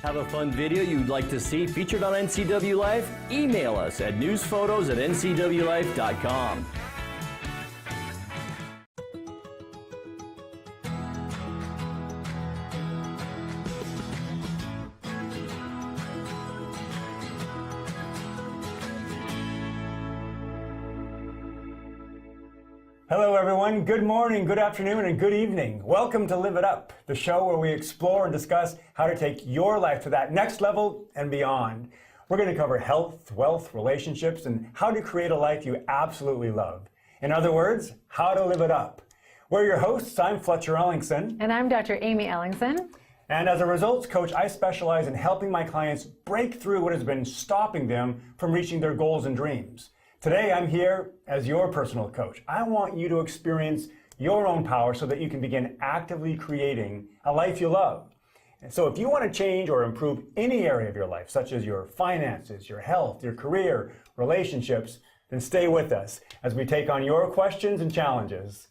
Have a fun video you'd like to see featured on NCW Life? Email us at newsphotos@ncwlife.com. Hello everyone, good morning, good afternoon, and good evening. Welcome to Live It Up, the show where we explore and discuss how to take your life to that next level and beyond. We're going to cover health, wealth, relationships, and how to create a life you absolutely love. In other words, how to live it up. We're your hosts. I'm Fletcher Ellingson. And I'm Dr. Amy Ellingson. And as a results coach, I specialize in helping my clients break through what has been stopping them from reaching their goals and dreams. Today, I'm here as your personal coach. I want you to experience your own power so that you can begin actively creating a life you love. And so if you want to change or improve any area of your life, such as your finances, your health, your career, relationships, then stay with us as we take on your questions and challenges.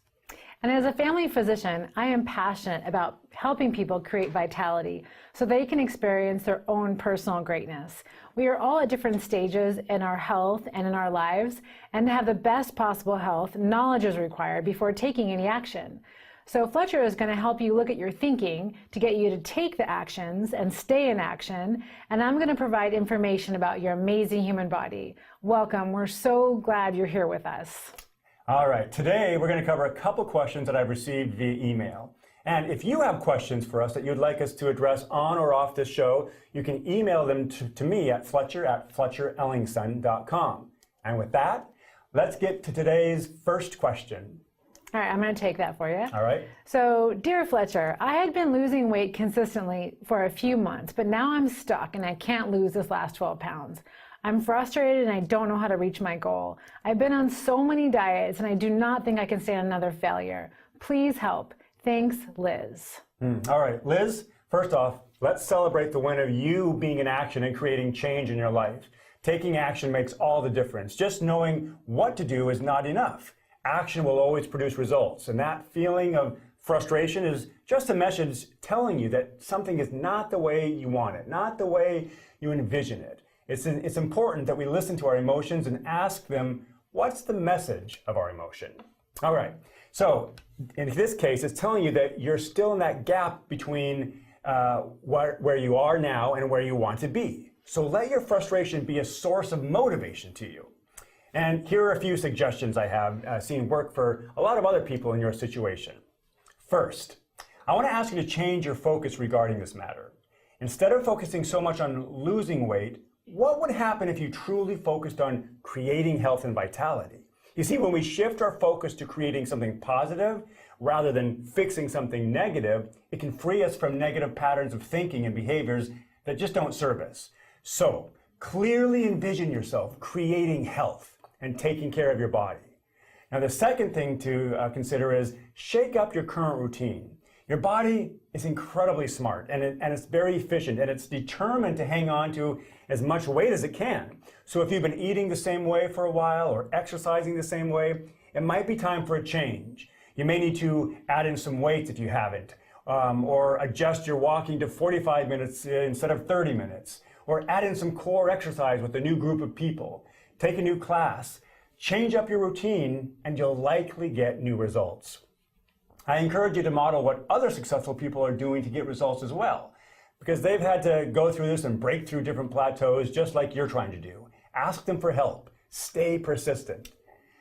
And as a family physician, I am passionate about helping people create vitality so they can experience their own personal greatness. We are all at different stages in our health and in our lives, and to have the best possible health, knowledge is required before taking any action. So Fletcher is going to help you look at your thinking to get you to take the actions and stay in action, and I'm going to provide information about your amazing human body. Welcome. We're so glad you're here with us. All right, today we're going to cover a couple questions that I've received via email. And if you have questions for us that you'd like us to address on or off this show, you can email them to me at fletcher@fletcherellingson.com. And with that, let's get to today's first question. All right, I'm going to take that for you. All right. So, dear Fletcher, I had been losing weight consistently for a few months, but now I'm stuck and I can't lose this last 12 pounds. I'm frustrated and I don't know how to reach my goal. I've been on so many diets and I do not think I can stand another failure. Please help. Thanks, Liz. All right, Liz, first off, let's celebrate the win of you being in action and creating change in your life. Taking action makes all the difference. Just knowing what to do is not enough. Action will always produce results, and that feeling of frustration is just a message telling you that something is not the way you want it, not the way you envision it. It's important that we listen to our emotions and ask them, what's the message of our emotion? All right, so in this case, it's telling you that you're still in that gap between where you are now and where you want to be. So let your frustration be a source of motivation to you. And here are a few suggestions I have seen work for a lot of other people in your situation. First, I want to ask you to change your focus regarding this matter. Instead of focusing so much on losing weight, what would happen if you truly focused on creating health and vitality? You see, when we shift our focus to creating something positive rather than fixing something negative, it can free us from negative patterns of thinking and behaviors that just don't serve us. So, clearly envision yourself creating health and taking care of your body. Now, the second thing to consider is shake up your current routine. Your body is incredibly smart and it's very efficient and it's determined to hang on to as much weight as it can. So if you've been eating the same way for a while or exercising the same way, it might be time for a change. You may need to add in some weights if you haven't, or adjust your walking to 45 minutes instead of 30 minutes, or add in some core exercise with a new group of people. Take a new class, change up your routine, and you'll likely get new results. I encourage you to model what other successful people are doing to get results as well, because they've had to go through this and break through different plateaus just like you're trying to do. Ask them for help. Stay persistent.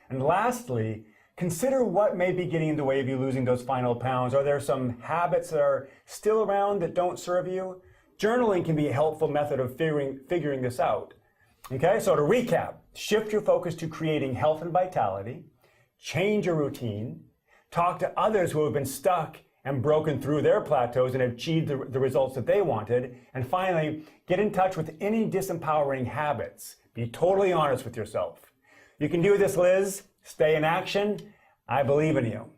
And lastly, consider what may be getting in the way of you losing those final pounds. Are there some habits that are still around that don't serve you? Journaling can be a helpful method of figuring this out. Okay, so to recap, shift your focus to creating health and vitality, change your routine, talk to others who have been stuck and broken through their plateaus and achieved the results that they wanted. And finally, get in touch with any disempowering habits. Be totally honest with yourself. You can do this, Liz. Stay in action. I believe in you.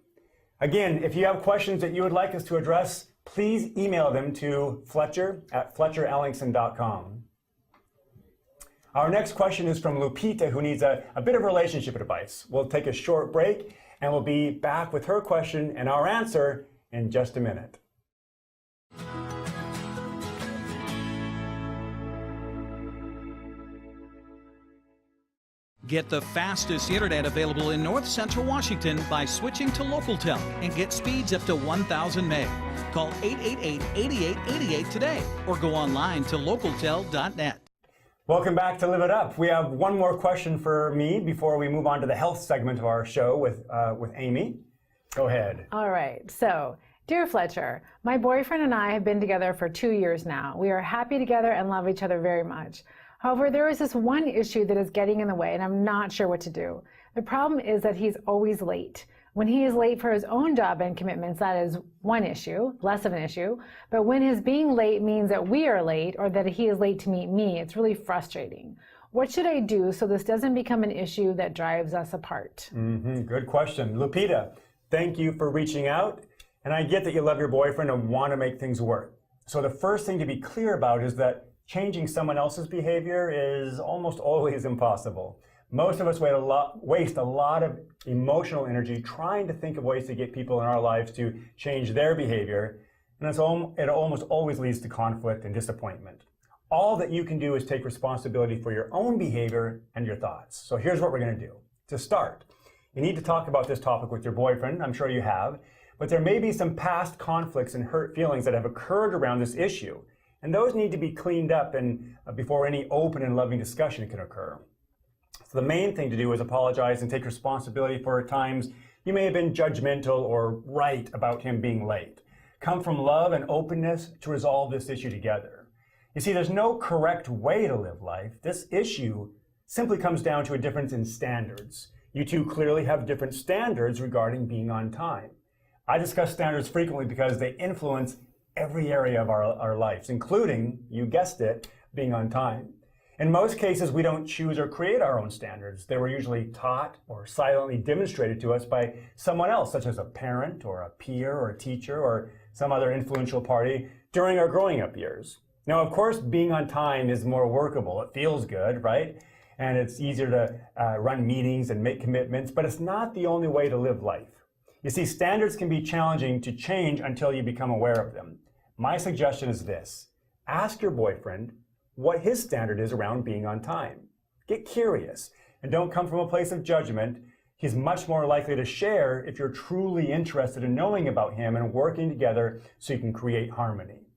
Again, if you have questions that you would like us to address, please email them to fletcher@fletcherellingson.com. Our next question is from Lupita, who needs a bit of relationship advice. We'll take a short break and we'll be back with her question and our answer in just a minute. Get the fastest internet available in North Central Washington by switching to LocalTel and get speeds up to 1,000 meg. Call 888-8888 today or go online to localtel.net. Welcome back to Live It Up. We have one more question for me before we move on to the health segment of our show with Amy. Go ahead. All right. So, dear Fletcher, my boyfriend and I have been together for 2 years now. We are happy together and love each other very much. However, there is this one issue that is getting in the way, and I'm not sure what to do. The problem is that he's always late. When he is late for his own job and commitments, that is one issue, less of an issue. But when his being late means that we are late or that he is late to meet me, it's really frustrating. What should I do so this doesn't become an issue that drives us apart? Good question. Lupita, thank you for reaching out. And I get that you love your boyfriend and want to make things work. So the first thing to be clear about is that changing someone else's behavior is almost always impossible. Most of us waste a lot of emotional energy trying to think of ways to get people in our lives to change their behavior, and it almost always leads to conflict and disappointment. All that you can do is take responsibility for your own behavior and your thoughts. So here's what we're going to do. To start, you need to talk about this topic with your boyfriend. I'm sure you have, but there may be some past conflicts and hurt feelings that have occurred around this issue, and those need to be cleaned up before any open and loving discussion can occur. So the main thing to do is apologize and take responsibility for times you may have been judgmental or right about him being late. Come from love and openness to resolve this issue together. You see, there's no correct way to live life. This issue simply comes down to a difference in standards. You two clearly have different standards regarding being on time. I discuss standards frequently because they influence every area of our lives, including, you guessed it, being on time. In most cases, we don't choose or create our own standards. They were usually taught or silently demonstrated to us by someone else, such as a parent or a peer or a teacher or some other influential party during our growing up years. Now, of course, being on time is more workable. It feels good, right? And it's easier to run meetings and make commitments, but it's not the only way to live life. You see, standards can be challenging to change until you become aware of them. My suggestion is this: ask your boyfriend what his standard is around being on time. Get curious and don't come from a place of judgment. He's much more likely to share if you're truly interested in knowing about him and working together so you can create harmony.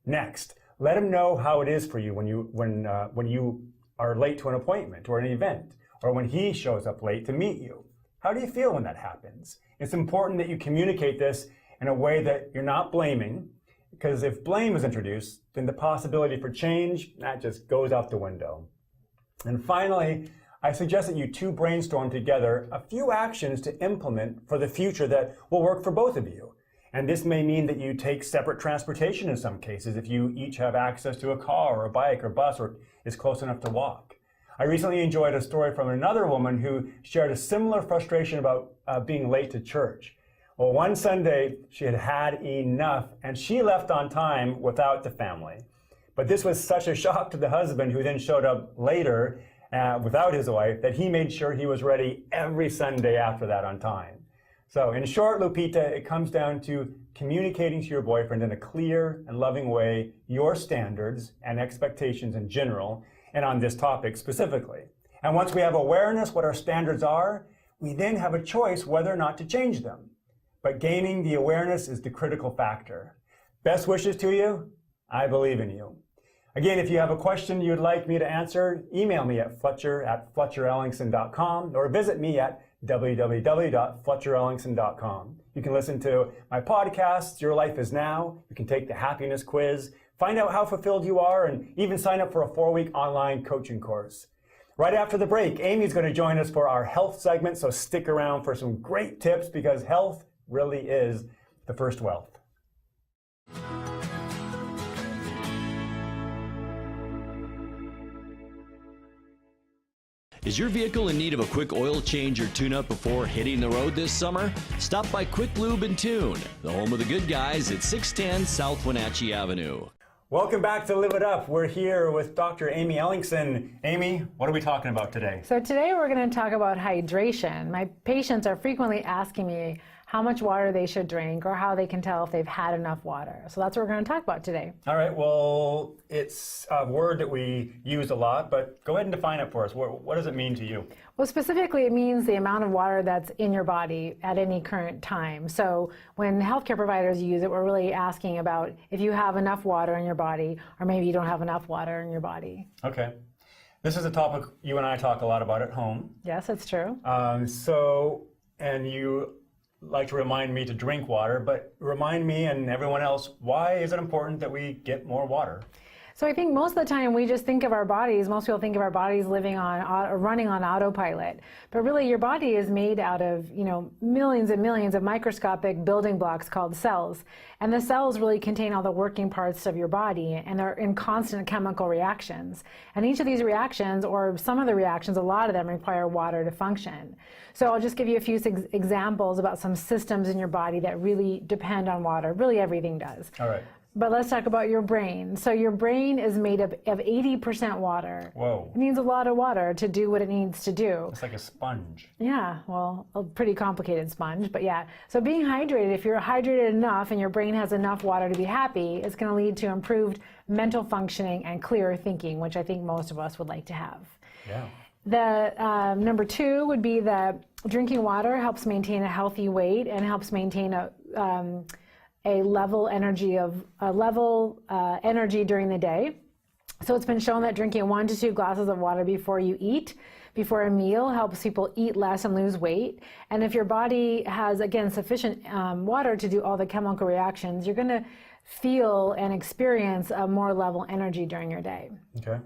Next, let him know how it is for you when you are late to an appointment or an event, or when he shows up late to meet you. How do you feel when that happens? It's important that you communicate this in a way that you're not blaming, because if blame is introduced, then the possibility for change, that just goes out the window. And finally, I suggest that you two brainstorm together a few actions to implement for the future that will work for both of you. And this may mean that you take separate transportation in some cases if you each have access to a car or a bike or bus or is close enough to walk. I recently enjoyed a story from another woman who shared a similar frustration about being late to church. Well, one Sunday, she had had enough, and she left on time without the family. But this was such a shock to the husband, who then showed up later without his wife, that he made sure he was ready every Sunday after that on time. So in short, Lupita, it comes down to communicating to your boyfriend in a clear and loving way your standards and expectations in general, and on this topic specifically. And once we have awareness what our standards are, we then have a choice whether or not to change them. But gaining the awareness is the critical factor. Best wishes to you. I believe in you. Again, if you have a question you'd like me to answer, email me at fletcher@fletcherellingson.com or visit me at www.fletcherellingson.com. You can listen to my podcasts, Your Life Is Now. You can take the happiness quiz, find out how fulfilled you are, and even sign up for a 4-week online coaching course. Right after the break, Amy's going to join us for our health segment, so stick around for some great tips, because health really is the first wealth. Is your vehicle in need of a quick oil change or tune-up before hitting the road this summer? Stop by Quick Lube and Tune, the home of the good guys at 610 South Wenatchee Avenue. Welcome back to Live It Up. We're here with Dr. Amy Ellingson. Amy, what are we talking about today? So today we're going to talk about hydration. My patients are frequently asking me, how much water they should drink or how they can tell if they've had enough water. So that's what we're going to talk about today. All right, well, it's a word that we use a lot, but go ahead and define it for us. What does it mean to you? Well, specifically, it means the amount of water that's in your body at any current time. So when healthcare providers use it, we're really asking about if you have enough water in your body, or maybe you don't have enough water in your body. Okay. This is a topic you and I talk a lot about at home. Yes, that's true. And you like to remind me to drink water, but remind me and everyone else, why is it important that we get more water? So I think most of the time we just think of our bodies, most people think of our bodies living on or running on autopilot. But really your body is made out of, millions and millions of microscopic building blocks called cells. And the cells really contain all the working parts of your body, and they're in constant chemical reactions. And each of these reactions, or some of the reactions, a lot of them require water to function. So I'll just give you a few examples about some systems in your body that really depend on water. Really everything does. All right. But let's talk about your brain. So your brain is made of 80% water. Whoa. It needs a lot of water to do what it needs to do. It's like a sponge. Yeah, well, a pretty complicated sponge, but yeah. So being hydrated, if you're hydrated enough and your brain has enough water to be happy, it's going to lead to improved mental functioning and clearer thinking, which I think most of us would like to have. Yeah. The number two would be that drinking water helps maintain a healthy weight and helps maintain a level energy during the day. So it's been shown that drinking 1 to 2 glasses of water before you eat, before a meal, helps people eat less and lose weight. And if your body has, again, sufficient water to do all the chemical reactions, you're going to feel and experience a more level energy during your day. Okay.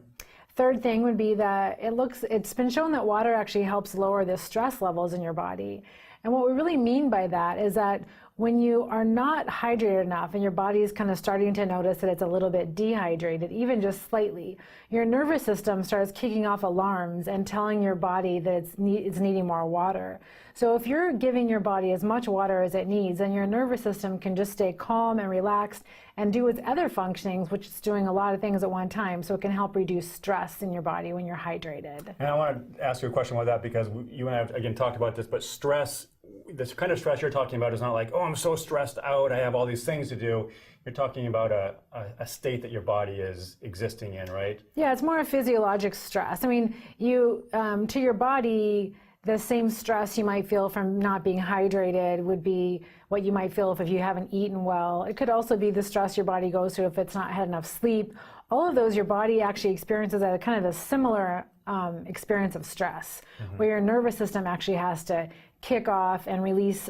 Third thing would be that it's been shown that water actually helps lower the stress levels in your body. And what we really mean by that is that when you are not hydrated enough and your body is kind of starting to notice that it's a little bit dehydrated, even just slightly, your nervous system starts kicking off alarms and telling your body that it's needing more water. So if you're giving your body as much water as it needs, then your nervous system can just stay calm and relaxed and do its other functionings, which is doing a lot of things at one time. So it can help reduce stress in your body when you're hydrated. And I want to ask you a question about that, because you and I have, again, talked about this, but stress, this kind of stress you're talking about is not like, oh, I'm so stressed out, I have all these things to do. You're talking about a state that your body is existing in, right? Yeah, it's more a physiologic stress. I mean, to your body, the same stress you might feel from not being hydrated would be what you might feel if you haven't eaten well. It could also be the stress your body goes through if it's not had enough sleep. All of those your body actually experiences at a kind of a similar experience of stress, where your nervous system actually has to kick off and release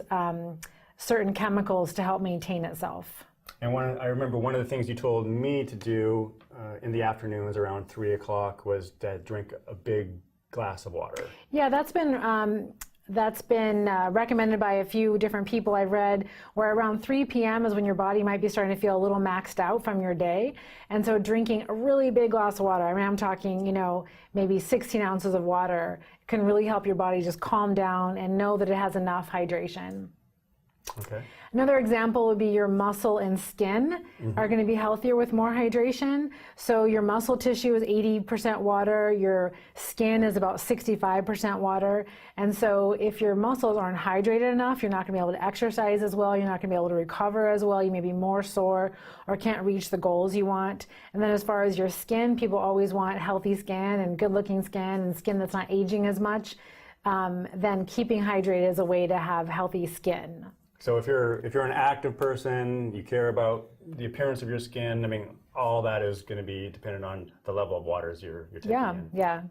certain chemicals to help maintain itself. And I remember one of the things you told me to do in the afternoons around 3 o'clock was to drink a big glass of water. Yeah, that's been recommended by a few different people I've read, where around 3 p.m. is when your body might be starting to feel a little maxed out from your day. And so drinking a really big glass of water, I mean, I'm talking, maybe 16 ounces of water, can really help your body just calm down and know that it has enough hydration. Okay. Another example would be your muscle and skin are going to be healthier with more hydration. So your muscle tissue is 80% water, your skin is about 65% water. And so if your muscles aren't hydrated enough, you're not going to be able to exercise as well, you're not going to be able to recover as well, you may be more sore or can't reach the goals you want. And then as far as your skin, people always want healthy skin and good looking skin and skin that's not aging as much. Then keeping hydrated is a way to have healthy skin. So if you're an active person, you care about the appearance of your skin, I mean, all that is going to be dependent on the level of waters you're taking in. Yeah.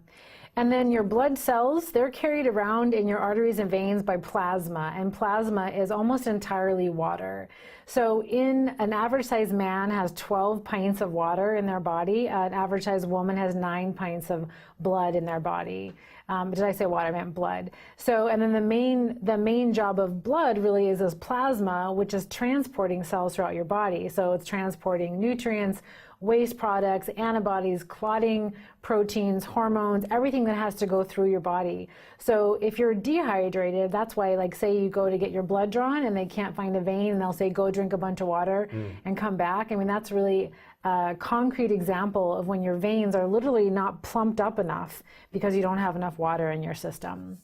And then your blood cells, they're carried around in your arteries and veins by plasma, and plasma is almost entirely water. So an average sized man has 12 pints of water in their body. An average sized woman has 9 pints of blood in their body. Did I say water? I meant blood. So, and then the main job of blood really is as plasma, which is transporting cells throughout your body. So it's transporting nutrients, waste products, antibodies, clotting proteins, hormones, everything that has to go through your body. So if you're dehydrated, that's why, like, say you go to get your blood drawn and they can't find a vein and they'll say, go drink a bunch of water and come back. I mean, that's really a concrete example of when your veins are literally not plumped up enough because you don't have enough water in your system.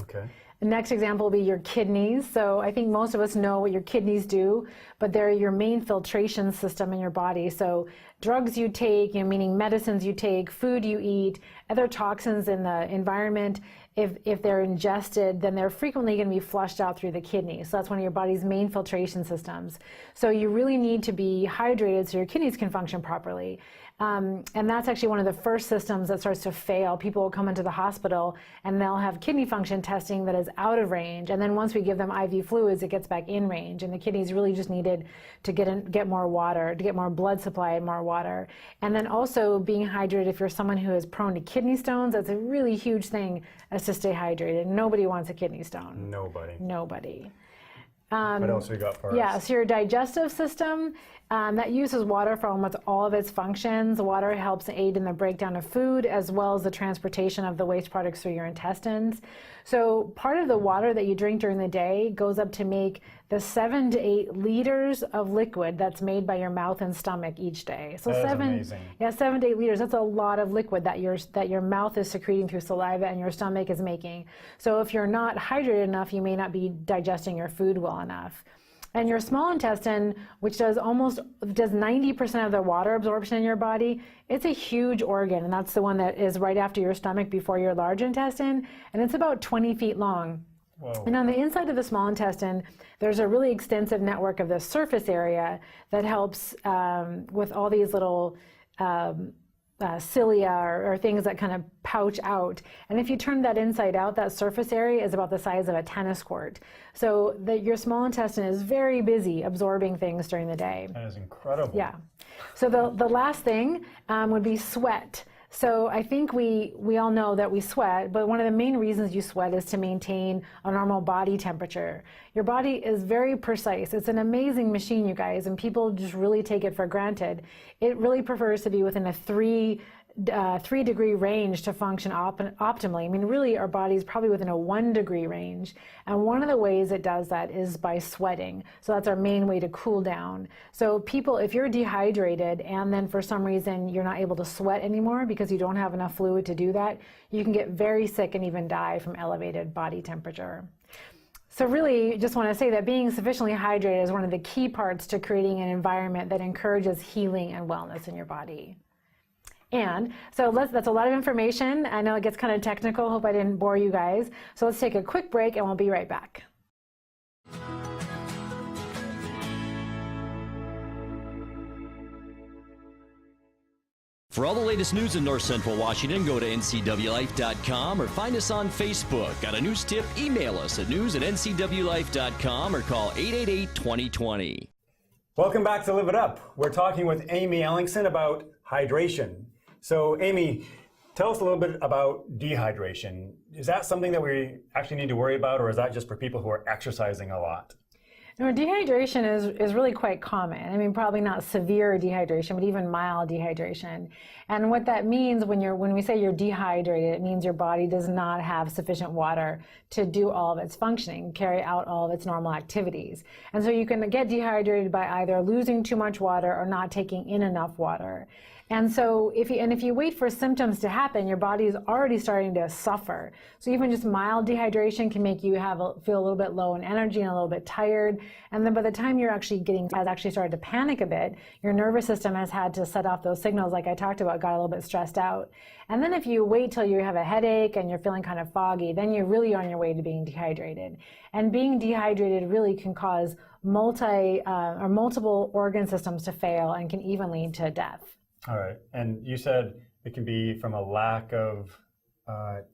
Okay. The next example will be your kidneys. So I think most of us know what your kidneys do, but they're your main filtration system in your body. So drugs you take, meaning medicines you take, food you eat, other toxins in the environment, if they're ingested, then they're frequently going to be flushed out through the kidneys. So that's one of your body's main filtration systems. So you really need to be hydrated so your kidneys can function properly. And that's actually one of the first systems that starts to fail. People will come into the hospital and they'll have kidney function testing that is out of range. And then once we give them IV fluids, it gets back in range. And the kidneys really just needed to get more water, to get more blood supply and more water. And then also being hydrated, if you're someone who is prone to kidney stones, that's a really huge thing, is to stay hydrated. Nobody wants a kidney stone. Nobody. What else we got for us? Yeah, so your digestive system, that uses water for almost all of its functions. Water helps aid in the breakdown of food as well as the transportation of the waste products through your intestines. So part of the water that you drink during the day goes up to make the 7 to 8 liters of liquid that's made by your mouth and stomach each day. So that is amazing. 7 to 8 liters, that's a lot of liquid that your mouth is secreting through saliva and your stomach is making. So if you're not hydrated enough, you may not be digesting your food well enough. And your small intestine, which does 90% of the water absorption in your body, it's a huge organ, and that's the one that is right after your stomach before your large intestine, and it's about 20 feet long. Whoa. And on the inside of the small intestine, there's a really extensive network of the surface area that helps with all these little cilia or things that kind of pouch out. And if you turn that inside out, that surface area is about the size of a tennis court. So your small intestine is very busy absorbing things during the day. That is incredible. Yeah. So the last thing would be sweat. So I think we all know that we sweat, but one of the main reasons you sweat is to maintain a normal body temperature. Your body is very precise. It's an amazing machine, you guys, and people just really take it for granted. It really prefers to be within a 3-degree range to function optimally. I mean, really, our body's probably within a 1-degree range. And one of the ways it does that is by sweating. So that's our main way to cool down. So people, if you're dehydrated and then for some reason you're not able to sweat anymore because you don't have enough fluid to do that, you can get very sick and even die from elevated body temperature. So really, just want to say that being sufficiently hydrated is one of the key parts to creating an environment that encourages healing and wellness in your body. And so that's a lot of information. I know it gets kind of technical. Hope I didn't bore you guys. So let's take a quick break and we'll be right back. For all the latest news in North Central Washington, go to ncwlife.com or find us on Facebook. Got a news tip? Email us at news@ncwlife.com or call 888-2020. Welcome back to Live It Up. We're talking with Amy Ellingson about hydration. So Amy, tell us a little bit about dehydration. Is that something that we actually need to worry about, or is that just for people who are exercising a lot? No, dehydration is really quite common. I mean, probably not severe dehydration, but even mild dehydration. And what that means when we say you're dehydrated, it means your body does not have sufficient water to do all of its functioning, carry out all of its normal activities. And so you can get dehydrated by either losing too much water or not taking in enough water. And so if you wait for symptoms to happen, your body is already starting to suffer. So even just mild dehydration can make you feel a little bit low in energy and a little bit tired. And then by the time you're actually started to panic a bit, your nervous system has had to set off those signals like I talked about, got a little bit stressed out. And then if you wait till you have a headache and you're feeling kind of foggy, then you're really on your way to being dehydrated. And being dehydrated really can cause multiple organ systems to fail and can even lead to death. All right. And you said it can be from a lack of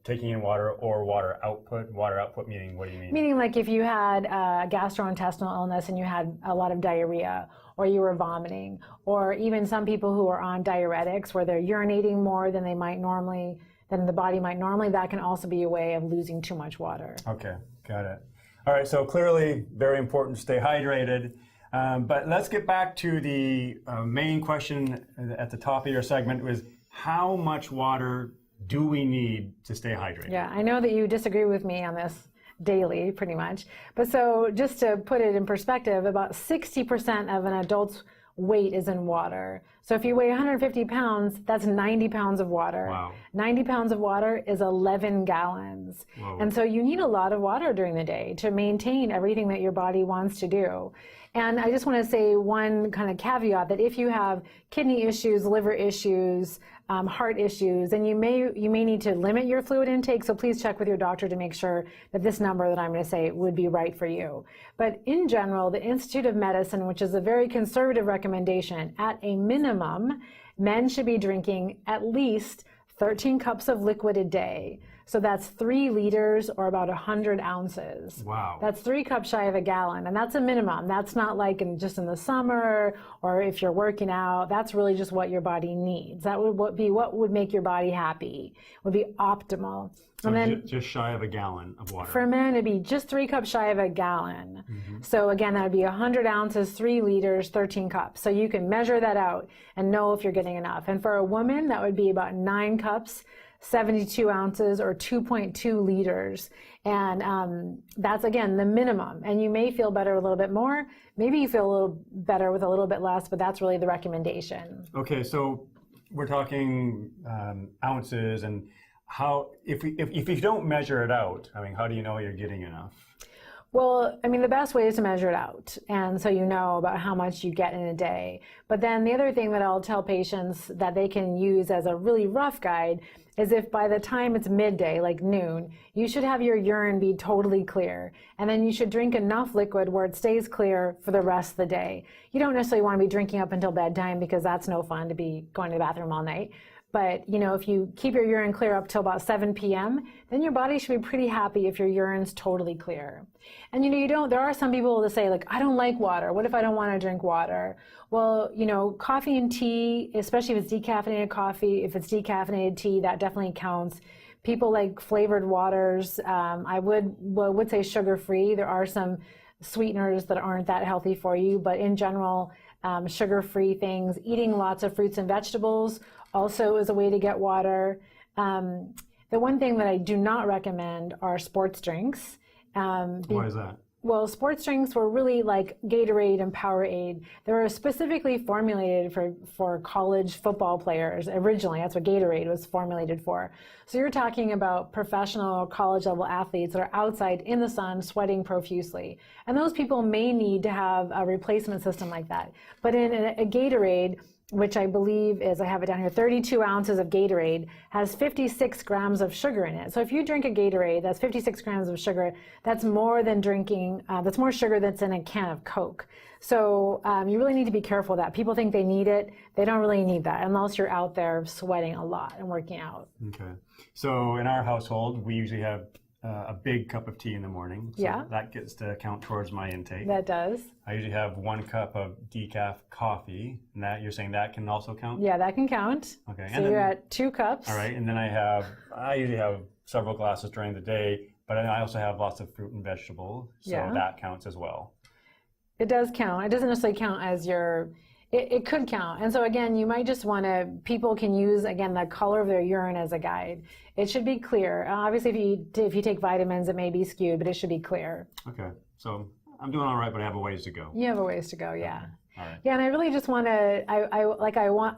taking in water or water output. Water output meaning, what do you mean? Meaning like if you had gastrointestinal illness and you had a lot of diarrhea, or you were vomiting, or even some people who are on diuretics where they're urinating more than the body might normally, that can also be a way of losing too much water. Okay, got it. All right, so clearly very important to stay hydrated. But let's get back to the main question at the top of your segment, was how much water do we need to stay hydrated? Yeah, I know that you disagree with me on this daily, pretty much. But so just to put it in perspective, about 60% of an adult's weight is in water. So if you weigh 150 pounds, that's 90 pounds of water. Wow. 90 pounds of water is 11 gallons. Whoa. And so you need a lot of water during the day to maintain everything that your body wants to do. And I just want to say one kind of caveat that if you have kidney issues, liver issues, heart issues, then you may need to limit your fluid intake. So please check with your doctor to make sure that this number that I'm going to say would be right for you. But in general, the Institute of Medicine, which is a very conservative recommendation, at a minimum, men should be drinking at least 13 cups of liquid a day. So that's 3 liters or about 100 ounces. Wow. That's 3 cups shy of a gallon, and that's a minimum. That's not like just in the summer or if you're working out. That's really just what your body needs. That would be what would make your body happy, would be optimal. So and then just shy of a gallon of water. for men, it'd be just 3 cups shy of a gallon. So again, that would be 100 ounces, 3 liters, 13 cups. So you can measure that out and know if you're getting enough. And for a woman, that would be about 9 cups, 72 ounces, or 2.2 liters. And that's, again, the minimum. And you may feel better a little bit more. Maybe you feel a little better with a little bit less, but that's really the recommendation. Okay, so we're talking ounces, and how, if you don't measure it out, I mean, how do you know you're getting enough? Well, I mean, the best way is to measure it out. And so you know about how much you get in a day. But then the other thing that I'll tell patients that they can use as a really rough guide is if by the time it's midday, like noon, you should have your urine be totally clear. And then you should drink enough liquid where it stays clear for the rest of the day. You don't necessarily want to be drinking up until bedtime because that's no fun to be going to the bathroom all night. But, you know, if you keep your urine clear up till about 7 p.m., then your body should be pretty happy if your urine's totally clear. And, you know, there are some people that say, like, I don't like water. What if I don't want to drink water? Well, you know, coffee and tea, especially if it's decaffeinated coffee, if it's decaffeinated tea, that definitely counts. People like flavored waters. I would say sugar-free. There are some sweeteners that aren't that healthy for you, but in general, sugar-free things, eating lots of fruits and vegetables also is a way to get water. The one thing that I do not recommend are sports drinks. Why is that? Well, sports drinks were really like Gatorade and Powerade. They were specifically formulated for college football players originally. That's what Gatorade was formulated for. So you're talking about professional college level athletes that are outside in the sun sweating profusely. And those people may need to have a replacement system like that. But in a Gatorade, which I believe is, I have it down here, 32 ounces of Gatorade, has 56 grams of sugar in it. So if you drink a Gatorade, that's 56 grams of sugar, that's more than drinking, that's more sugar that's in a can of Coke. So you really need to be careful of that. People think they need it. They don't really need that unless you're out there sweating a lot and working out. Okay. So in our household, we usually have a big cup of tea in the morning. So Yeah. that gets to count towards my intake. That does. I usually have 1 cup of decaf coffee, and that, you're saying that can also count? Yeah, that can count. Okay. So And you're then, at 2 cups. all right, and then I usually have several glasses during the day, but I also have lots of fruit and vegetables, so Yeah. that counts as well. It does count. It doesn't necessarily count as it could count. And so again, you might just want to, people can use, again, the color of their urine as a guide. It should be clear. Obviously, if you take vitamins, it may be skewed, but it should be clear. Okay, so I'm doing all right, but I have a ways to go. You have a ways to go, yeah. All right. Yeah, and I really just want to, I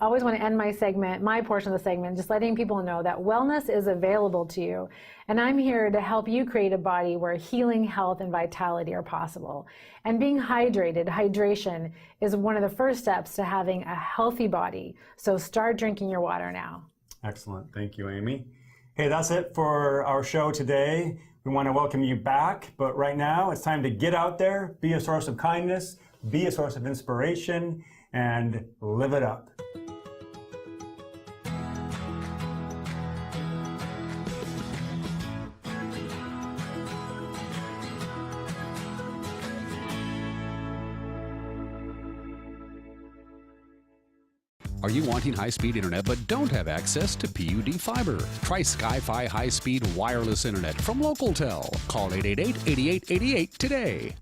always want to end my segment, my portion of the segment, just letting people know that wellness is available to you. And I'm here to help you create a body where healing, health, and vitality are possible. And being hydrated, hydration, is one of the first steps to having a healthy body. So start drinking your water now. Excellent. Thank you, Amy. Hey, that's it for our show today. We want to welcome you back, but right now it's time to get out there, be a source of kindness, be a source of inspiration, and live it up. Are you wanting high-speed internet but don't have access to PUD fiber? Try Sky-Fi high-speed wireless internet from LocalTel. Call 888-8888 today.